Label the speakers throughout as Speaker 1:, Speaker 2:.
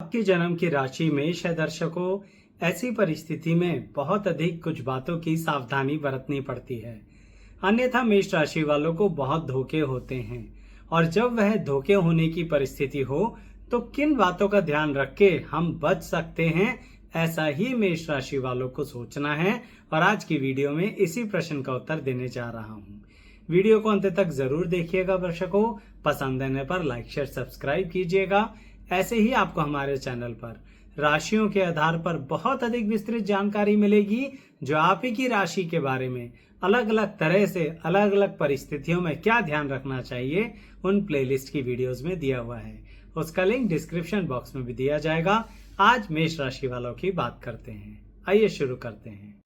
Speaker 1: आपके जन्म की राशि मेष है दर्शकों। ऐसी परिस्थिति में बहुत अधिक कुछ बातों की सावधानी बरतनी पड़ती है, अन्यथा मेष राशि वालों को बहुत धोखे होते हैं। और जब वह धोखे होने की परिस्थिति हो तो किन बातों का ध्यान रख के हम बच सकते हैं, ऐसा ही मेष राशि वालों को सोचना है। और आज की वीडियो में इसी प्रश्न का उत्तर देने जा रहा हूँ। वीडियो को अंत तक जरूर देखिएगा दर्शकों। पसंद आने पर लाइक शेयर सब्सक्राइब कीजिएगा। ऐसे ही आपको हमारे चैनल पर राशियों के आधार पर बहुत अधिक विस्तृत जानकारी मिलेगी, जो आप ही की राशि के बारे में अलग अलग तरह से अलग अलग परिस्थितियों में क्या ध्यान रखना चाहिए उन प्लेलिस्ट की वीडियोस में दिया हुआ है। उसका लिंक डिस्क्रिप्शन बॉक्स में भी दिया जाएगा। आज मेष राशि वालों की बात करते हैं। आइए शुरू करते हैं।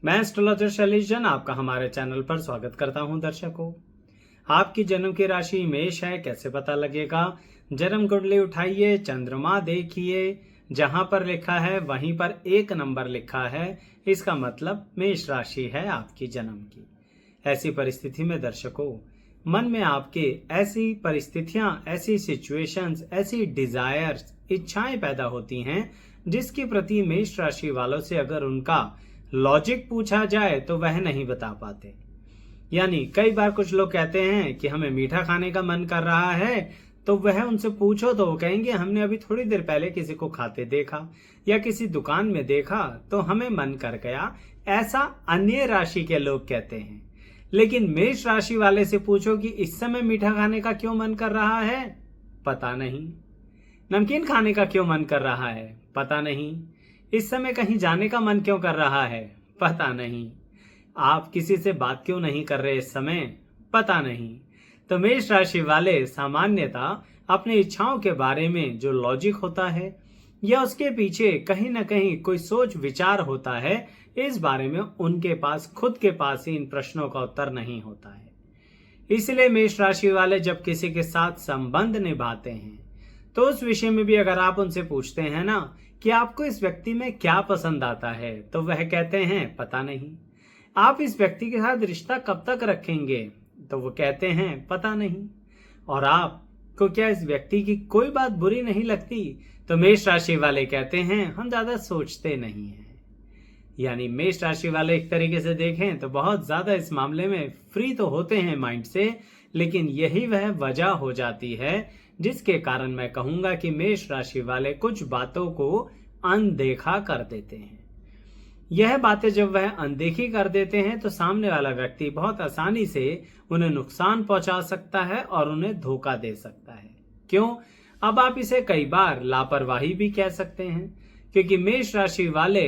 Speaker 1: मैं एस्ट्रोलॉजर शैलेश आपका हमारे चैनल पर स्वागत करता हूं। दर्शकों, आपकी जन्म की राशि मेष है, कैसे पता लगेगा? जन्म कुंडली उठाइए, चंद्रमा देखिए, जहां पर लिखा है वहीं पर 1 नंबर लिखा है, इसका मतलब मेष राशि है आपकी जन्म की। ऐसी परिस्थिति में दर्शकों, मन में आपके ऐसी परिस्थितियां, ऐसी सिचुएशंस, ऐसी डिजायर्स, इच्छाएं पैदा होती हैं जिसके प्रति मेष राशि वालों से अगर उनका लॉजिक पूछा जाए तो वह नहीं बता पाते। यानी कई बार कुछ लोग कहते हैं कि हमें मीठा खाने का मन कर रहा है, तो वह उनसे पूछो तो वो कहेंगे हमने अभी थोड़ी देर पहले किसी को खाते देखा या किसी दुकान में देखा तो हमें मन कर गया। ऐसा अन्य राशि के लोग कहते हैं। लेकिन मेष राशि वाले से पूछो कि इस समय मीठा खाने का क्यों मन कर रहा है, पता नहीं। नमकीन खाने का क्यों मन कर रहा है, पता नहीं। इस समय कहीं जाने का मन क्यों कर रहा है, पता नहीं। आप किसी से बात क्यों नहीं कर रहे इस समय, पता नहीं। तो मेष राशि वाले सामान्यतः अपनी इच्छाओं के बारे में जो लॉजिक होता है या उसके पीछे कहीं ना कहीं कोई सोच विचार होता है, इस बारे में उनके पास खुद के पास ही इन प्रश्नों का उत्तर नहीं होता है। इसलिए मेष राशि वाले जब किसी के साथ संबंध निभाते हैं तो उस विषय में भी अगर आप उनसे पूछते हैं ना कि आपको इस व्यक्ति में क्या पसंद आता है, तो वह कहते हैं पता नहीं। आप इस व्यक्ति के साथ रिश्ता कब तक रखेंगे, तो वो कहते हैं पता नहीं। और आपको क्या इस व्यक्ति की कोई बात बुरी नहीं लगती, तो मेष राशि वाले कहते हैं हम ज्यादा सोचते नहीं हैं। यानी मेष राशि वाले एक तरीके से देखें तो बहुत ज्यादा इस मामले में फ्री तो होते हैं माइंड से, लेकिन यही वह वजह हो जाती है जिसके कारण मैं कहूंगा कि मेष राशि वाले कुछ बातों को अनदेखा कर देते हैं। यह बातें जब वह अनदेखी कर देते हैं तो सामने वाला व्यक्ति बहुत आसानी से उन्हें नुकसान पहुंचा सकता है और उन्हें धोखा दे सकता है। क्यों? अब आप इसे कई बार लापरवाही भी कह सकते हैं, क्योंकि मेष राशि वाले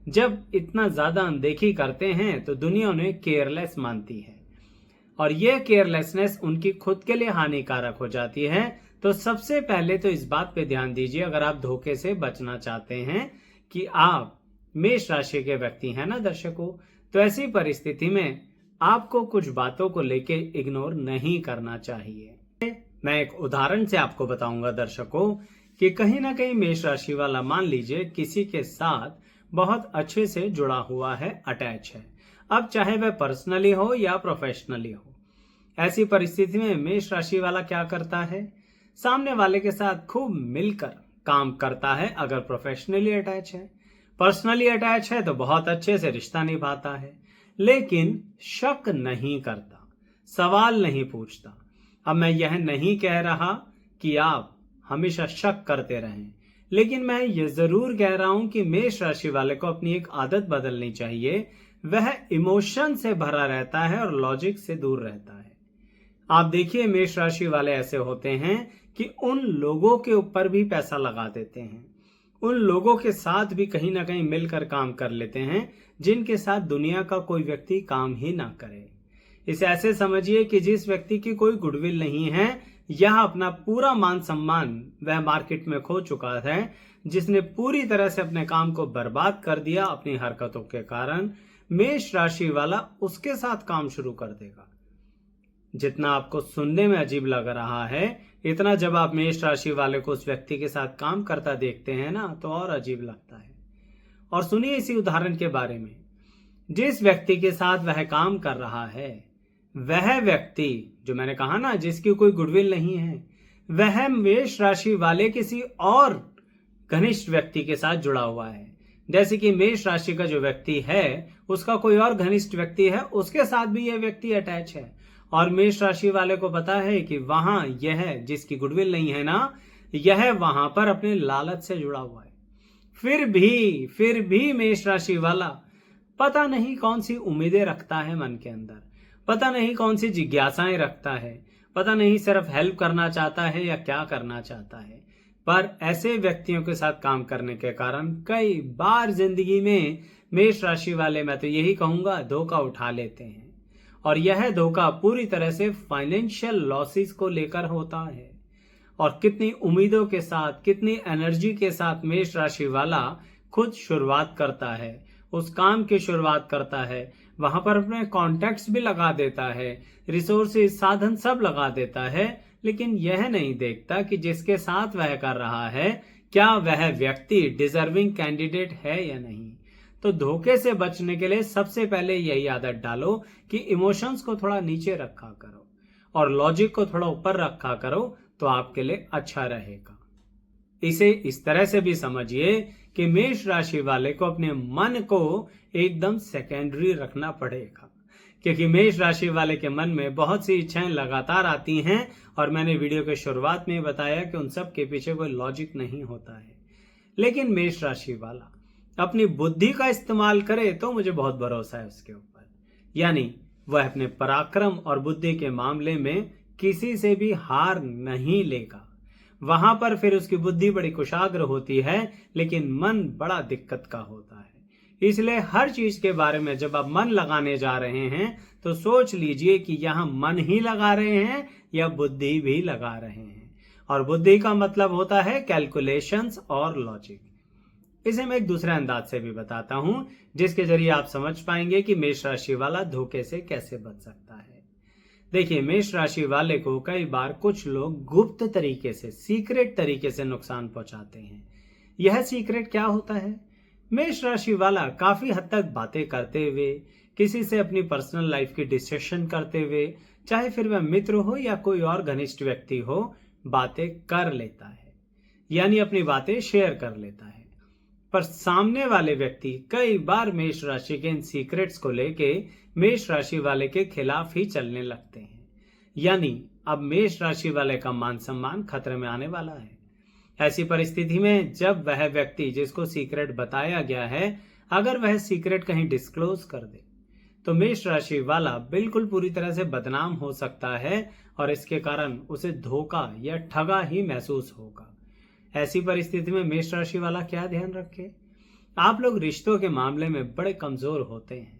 Speaker 1: जब इतना ज्यादा अनदेखी करते हैं तो दुनिया उन्हें केयरलेस मानती है, और यह केयरलेसनेस उनकी खुद के लिए हानिकारक हो जाती है। तो सबसे पहले तो इस बात पे ध्यान दीजिए, अगर आप धोखे से बचना चाहते हैं कि आप मेष राशि के व्यक्ति हैं ना दर्शकों, तो ऐसी परिस्थिति में आपको कुछ बातों को लेके इग्नोर नहीं करना चाहिए। मैं एक उदाहरण से आपको बताऊंगा दर्शकों कि कहीं ना कहीं मेष राशि वाला मान लीजिए किसी के साथ बहुत अच्छे से जुड़ा हुआ है, अटैच है, अब चाहे वह पर्सनली हो या प्रोफेशनली हो। ऐसी परिस्थिति में मेष राशि वाला क्या करता है, सामने वाले के साथ खूब मिलकर काम करता है। अगर प्रोफेशनली अटैच है, पर्सनली अटैच है तो बहुत अच्छे से रिश्ता निभाता है, लेकिन शक नहीं करता, सवाल नहीं पूछता। अब मैं यह नहीं कह रहा कि आप हमेशा शक करते रहें, लेकिन मैं ये जरूर कह रहा हूं कि मेष राशि वाले को अपनी एक आदत बदलनी चाहिए। वह इमोशन से भरा रहता है और लॉजिक से दूर रहता है। आप देखिए मेष राशि वाले ऐसे होते हैं कि उन लोगों के ऊपर भी पैसा लगा देते हैं, उन लोगों के साथ भी कहीं ना कहीं मिलकर काम कर लेते हैं जिनके साथ दुनिया का कोई व्यक्ति काम ही ना करे। इसे ऐसे समझिए कि जिस व्यक्ति की कोई गुडविल नहीं है, यह अपना पूरा मान सम्मान वह मार्केट में खो चुका है, जिसने पूरी तरह से अपने काम को बर्बाद कर दिया अपनी हरकतों के कारण, मेष राशि वाला उसके साथ काम शुरू कर देगा। जितना आपको सुनने में अजीब लग रहा है, इतना जब आप मेष राशि वाले को उस व्यक्ति के साथ काम करता देखते हैं ना, तो और अजीब लगता है। और सुनिए इसी उदाहरण के बारे में। जिस व्यक्ति के साथ वह काम कर रहा है वह व्यक्ति जो मैंने कहा ना जिसकी कोई गुडविल नहीं है, वह मेष राशि वाले किसी और घनिष्ठ व्यक्ति के साथ जुड़ा हुआ है। जैसे कि मेष राशि का जो व्यक्ति है उसका कोई और घनिष्ठ व्यक्ति है, उसके साथ भी यह व्यक्ति अटैच है। और मेष राशि वाले को पता है कि वहां यह जिसकी गुडविल नहीं है ना, यह वहां पर अपने लालच से जुड़ा हुआ है। फिर भी मेष राशि वाला पता नहीं कौन सी उम्मीदें रखता है मन के अंदर, पता नहीं कौन सी जिज्ञासाएं रखता है, पता नहीं सिर्फ हेल्प करना चाहता है या क्या करना चाहता है। पर ऐसे व्यक्तियों के साथ काम करने के कारण कई बार जिंदगी में मेष राशि वाले, मैं तो यही कहूंगा, धोखा उठा लेते हैं। और यह धोखा पूरी तरह से फाइनेंशियल लॉसेस को लेकर होता है। और कितनी उम्मीदों के साथ, कितनी एनर्जी के साथ मेष राशि वाला खुद शुरुआत करता है, उस काम की शुरुआत करता है, वहां पर अपने कॉन्टैक्ट्स भी लगा देता है, रिसोर्सेज, साधन सब लगा देता है, लेकिन यह नहीं देखता कि जिसके साथ वह कर रहा है क्या वह व्यक्ति डिजर्विंग कैंडिडेट है या नहीं। तो धोखे से बचने के लिए सबसे पहले यही आदत डालो कि इमोशंस को थोड़ा नीचे रखा करो और लॉजिक को थोड़ा ऊपर रखा करो, तो आपके लिए अच्छा रहेगा। इसे इस तरह से भी समझिए कि मेष राशि वाले को अपने मन को एकदम सेकेंडरी रखना पड़ेगा, क्योंकि मेष राशि वाले के मन में बहुत सी इच्छाएं लगातार आती हैं। और मैंने वीडियो के शुरुआत में बताया कि उन सब के पीछे कोई लॉजिक नहीं होता है। लेकिन मेष राशि वाला अपनी बुद्धि का इस्तेमाल करे तो मुझे बहुत भरोसा है उसके ऊपर, यानी वह अपने पराक्रम और बुद्धि के मामले में किसी से भी हार नहीं लेगा। वहां पर फिर उसकी बुद्धि बड़ी कुशाग्र होती है, लेकिन मन बड़ा दिक्कत का होता है। इसलिए हर चीज के बारे में जब आप मन लगाने जा रहे हैं तो सोच लीजिए कि यहाँ मन ही लगा रहे हैं या बुद्धि भी लगा रहे हैं। और बुद्धि का मतलब होता है कैलकुलेशंस और लॉजिक। इसे मैं एक दूसरे अंदाज से भी बताता हूं, जिसके जरिए आप समझ पाएंगे कि मेष राशि वाला धोखे से कैसे बच सकता है। देखिए, मेष राशि वाले को कई बार कुछ लोग गुप्त तरीके से, सीक्रेट तरीके से नुकसान पहुंचाते हैं। यह सीक्रेट क्या होता है? मेष राशि वाला काफी हद तक बातें करते हुए, किसी से अपनी पर्सनल लाइफ की डिस्कशन करते हुए, चाहे फिर वह मित्र हो या कोई और घनिष्ठ व्यक्ति हो, बातें कर लेता है, यानी अपनी बातें शेयर कर लेता है। पर सामने वाले व्यक्ति कई बार मेष राशि के इन सीक्रेट्स को लेके मेष राशि वाले के खिलाफ ही चलने लगते हैं, यानी अब मेष राशि वाले का मान सम्मान खतरे में आने वाला है। ऐसी परिस्थिति में जब वह व्यक्ति जिसको सीक्रेट बताया गया है, अगर वह सीक्रेट कहीं डिस्क्लोज कर दे, तो मेष राशि वाला बिल्कुल पूरी तरह से बदनाम हो सकता है और इसके कारण उसे धोखा या ठगा ही महसूस होगा। ऐसी परिस्थिति में मेष राशि वाला क्या ध्यान रखे? आप लोग रिश्तों के मामले में बड़े कमजोर होते हैं।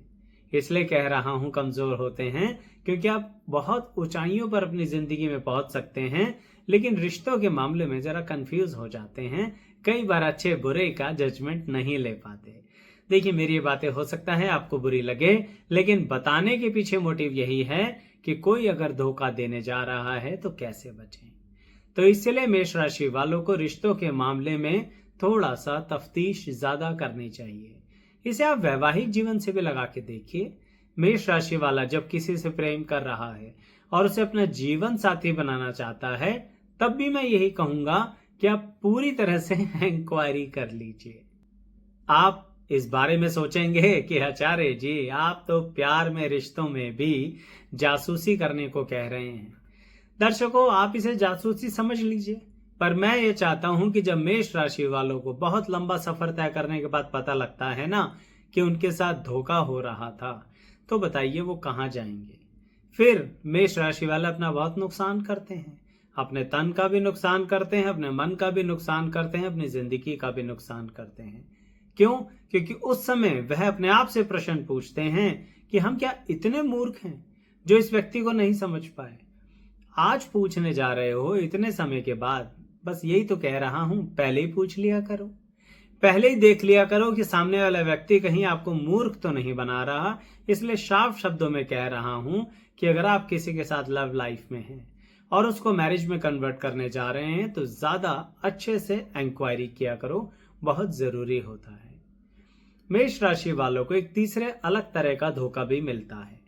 Speaker 1: इसलिए कह रहा हूं कमजोर होते हैं क्योंकि आप बहुत ऊंचाइयों पर अपनी जिंदगी में पहुंच सकते हैं, लेकिन रिश्तों के मामले में जरा कंफ्यूज हो जाते हैं। कई बार अच्छे बुरे का जजमेंट नहीं ले पाते। देखिए, मेरी ये बातें हो सकता है आपको बुरी लगे, लेकिन बताने के पीछे मोटिव यही है कि कोई अगर धोखा देने जा रहा है तो कैसे बचें। तो इसलिए मेष राशि वालों को रिश्तों के मामले में थोड़ा सा तफ्तीश ज्यादा करनी चाहिए। इसे आप वैवाहिक जीवन से भी लगा के देखिए। मेष राशि वाला जब किसी से प्रेम कर रहा है और उसे अपना जीवन साथी बनाना चाहता है, तब भी मैं यही कहूंगा कि आप पूरी तरह से इंक्वायरी कर लीजिए। आप इस बारे में सोचेंगे कि आचार्य जी, आप तो प्यार में, रिश्तों में भी जासूसी करने को कह रहे हैं। दर्शकों, आप इसे जासूसी समझ लीजिए, पर मैं ये चाहता हूं कि जब मेष राशि वालों को बहुत लंबा सफर तय करने के बाद पता लगता है ना कि उनके साथ धोखा हो रहा था, तो बताइए वो कहां जाएंगे। फिर मेष राशि वाले अपना बहुत नुकसान करते हैं, अपने तन का भी नुकसान करते हैं, अपने मन का भी नुकसान करते हैं, अपनी जिंदगी का भी नुकसान करते हैं। क्यों? क्योंकि उस समय वह अपने आप से प्रश्न पूछते हैं कि हम क्या इतने मूर्ख हैं जो इस व्यक्ति को नहीं समझ पाए। आज पूछने जा रहे हो इतने समय के बाद, बस यही तो कह रहा हूं, पहले ही पूछ लिया करो, पहले ही देख लिया करो कि सामने वाला व्यक्ति कहीं आपको मूर्ख तो नहीं बना रहा। इसलिए साफ शब्दों में कह रहा हूं कि अगर आप किसी के साथ लव लाइफ में हैं और उसको मैरिज में कन्वर्ट करने जा रहे हैं, तो ज्यादा अच्छे से इंक्वायरी किया करो, बहुत जरूरी होता है। मेष राशि वालों को एक तीसरे अलग तरह का धोखा भी मिलता है,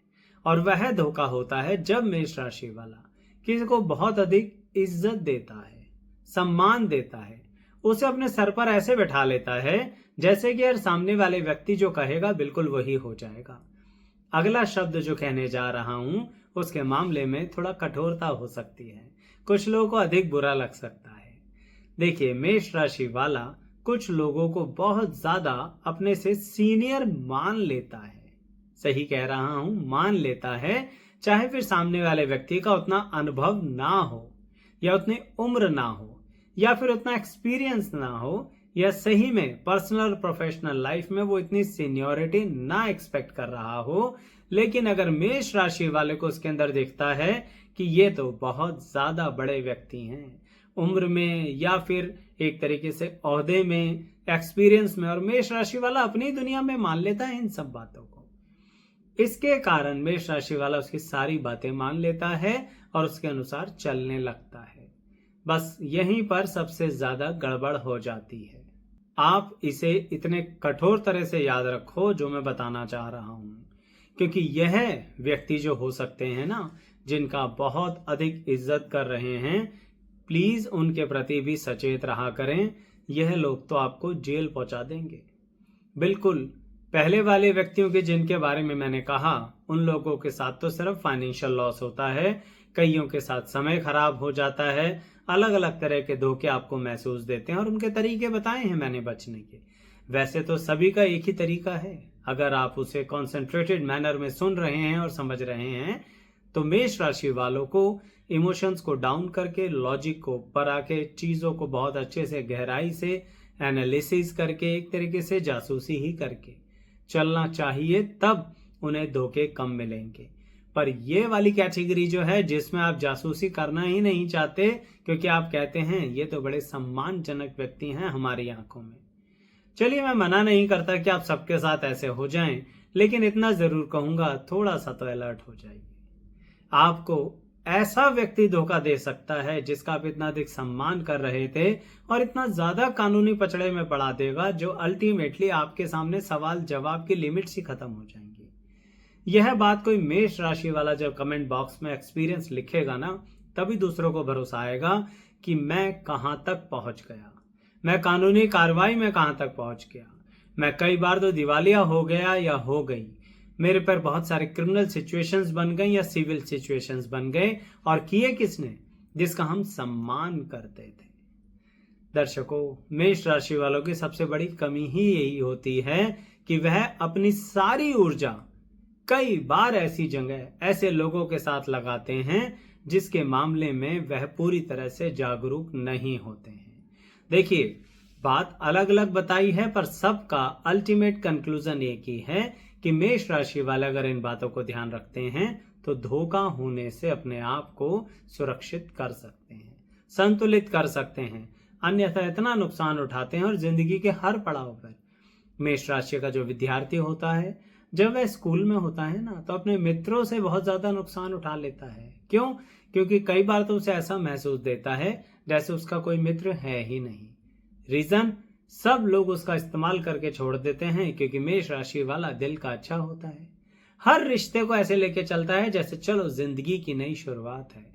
Speaker 1: और वह धोखा होता है जब मेष राशि वाला किसी को बहुत अधिक इज्जत देता है, सम्मान देता है, उसे अपने सर पर ऐसे बैठा लेता है जैसे कि यार सामने वाले व्यक्ति जो कहेगा बिल्कुल वही हो जाएगा। अगला शब्द जो कहने जा रहा हूं उसके मामले में थोड़ा कठोरता हो सकती है, कुछ लोगों को अधिक बुरा लग सकता है। देखिए, मेष राशि वाला कुछ लोगों को बहुत ज्यादा अपने से सीनियर मान लेता है। सही कह रहा हूं, मान लेता है, चाहे फिर सामने वाले व्यक्ति का उतना अनुभव ना हो या उतनी उम्र ना हो या फिर उतना एक्सपीरियंस ना हो या सही में पर्सनल और प्रोफेशनल लाइफ में वो इतनी सीनियोरिटी ना एक्सपेक्ट कर रहा हो, लेकिन अगर मेष राशि वाले को उसके अंदर दिखता है कि ये तो बहुत ज्यादा बड़े व्यक्ति हैं उम्र में या फिर एक तरीके से ओहदे में, एक्सपीरियंस में, और मेष राशि वाला अपनी दुनिया में मान लेता है इन सब बातों को। इसके कारण मेष राशि वाला उसकी सारी बातें मान लेता है और उसके अनुसार चलने लगता है। बस यहीं पर सबसे ज्यादा गड़बड़ हो जाती है। आप इसे इतने कठोर तरह से याद रखो जो मैं बताना चाह रहा हूं, क्योंकि यह व्यक्ति जो हो सकते हैं ना, जिनका बहुत अधिक इज्जत कर रहे हैं, प्लीज उनके प्रति भी सचेत रहा करें। यह लोग तो आपको जेल पहुंचा देंगे। बिल्कुल पहले वाले व्यक्तियों के जिनके बारे में मैंने कहा, उन लोगों के साथ तो सिर्फ फाइनेंशियल लॉस होता है, कईयों के साथ समय खराब हो जाता है, अलग अलग तरह के धोखे आपको महसूस देते हैं और उनके तरीके बताए हैं मैंने बचने के। वैसे तो सभी का एक ही तरीका है, अगर आप उसे कॉन्सेंट्रेटेड मैनर में सुन रहे हैं और समझ रहे हैं तो मेष राशि वालों को इमोशंस को डाउन करके, लॉजिक को ऊपर आके, चीजों को बहुत अच्छे से गहराई से एनालिसिस करके, एक तरीके से जासूसी ही करके चलना चाहिए, तब उन्हें धोखे कम मिलेंगे। पर ये वाली कैटेगरी जो है जिसमें आप जासूसी करना ही नहीं चाहते क्योंकि आप कहते हैं ये तो बड़े सम्मानजनक व्यक्ति हैं हमारी आंखों में। चलिए, मैं मना नहीं करता कि आप सबके साथ ऐसे हो जाएं, लेकिन इतना जरूर कहूंगा थोड़ा सा तो अलर्ट हो जाइए। आपको ऐसा व्यक्ति धोखा दे सकता है जिसका आप इतना अधिक सम्मान कर रहे थे और इतना ज्यादा कानूनी पचड़े में पड़ा देगा जो अल्टीमेटली आपके सामने सवाल जवाब की लिमिट्स ही खत्म हो जाएंगी। यह बात कोई मेष राशि वाला जब कमेंट बॉक्स में एक्सपीरियंस लिखेगा ना, तभी दूसरों को भरोसा आएगा कि मैं कहां तक पहुंच गया, मैं कानूनी कार्रवाई में कहां तक पहुंच गया, मैं कई बार तो दिवालिया हो गया या हो गई, मेरे पर बहुत सारे क्रिमिनल सिचुएशंस बन गई या सिविल सिचुएशंस बन गए, और किए किसने? जिसका हम सम्मान करते थे। दर्शकों, मेष राशि वालों की सबसे बड़ी कमी ही यही होती है कि वह अपनी सारी ऊर्जा कई बार ऐसी जगह, ऐसे लोगों के साथ लगाते हैं जिसके मामले में वह पूरी तरह से जागरूक नहीं होते हैं। देखिए, बात अलग अलग बताई है पर सबका अल्टीमेट कंक्लूजन एक ही है कि मेष राशि वाले अगर इन बातों को ध्यान रखते हैं तो धोखा होने से अपने आप को सुरक्षित कर सकते हैं, संतुलित कर सकते हैं, अन्यथा इतना नुकसान उठाते हैं। और जिंदगी के हर पड़ाव पर मेष राशि का जो विद्यार्थी होता है, जब वह स्कूल में होता है ना, तो अपने मित्रों से बहुत ज्यादा नुकसान उठा लेता है। क्यों? क्योंकि कई बार तो उसे ऐसा महसूस देता है जैसे उसका कोई मित्र है ही नहीं। रीजन, सब लोग उसका इस्तेमाल करके छोड़ देते हैं क्योंकि मेष राशि वाला दिल का अच्छा होता है, हर रिश्ते को ऐसे लेके चलता है जैसे चलो जिंदगी की नई शुरुआत है।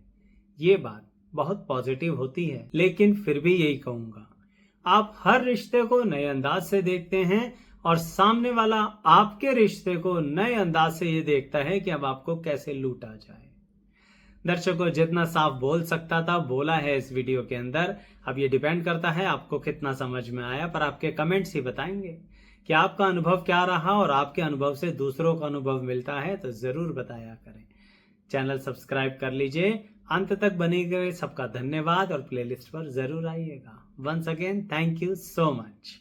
Speaker 1: ये बात बहुत पॉजिटिव होती है, लेकिन फिर भी यही कहूंगा, आप हर रिश्ते को नए अंदाज से देखते हैं और सामने वाला आपके रिश्ते को नए अंदाज से ये देखता है कि अब आपको कैसे लूटा जाए। दर्शकों, जितना साफ बोल सकता था बोला है इस वीडियो के अंदर। अब ये डिपेंड करता है आपको कितना समझ में आया, पर आपके कमेंट्स ही बताएंगे कि आपका अनुभव क्या रहा, और आपके अनुभव से दूसरों का अनुभव मिलता है तो जरूर बताया करें। चैनल सब्सक्राइब कर लीजिए, अंत तक बने गए सबका धन्यवाद, और प्लेलिस्ट पर जरूर आइएगा। Once again thank you so much.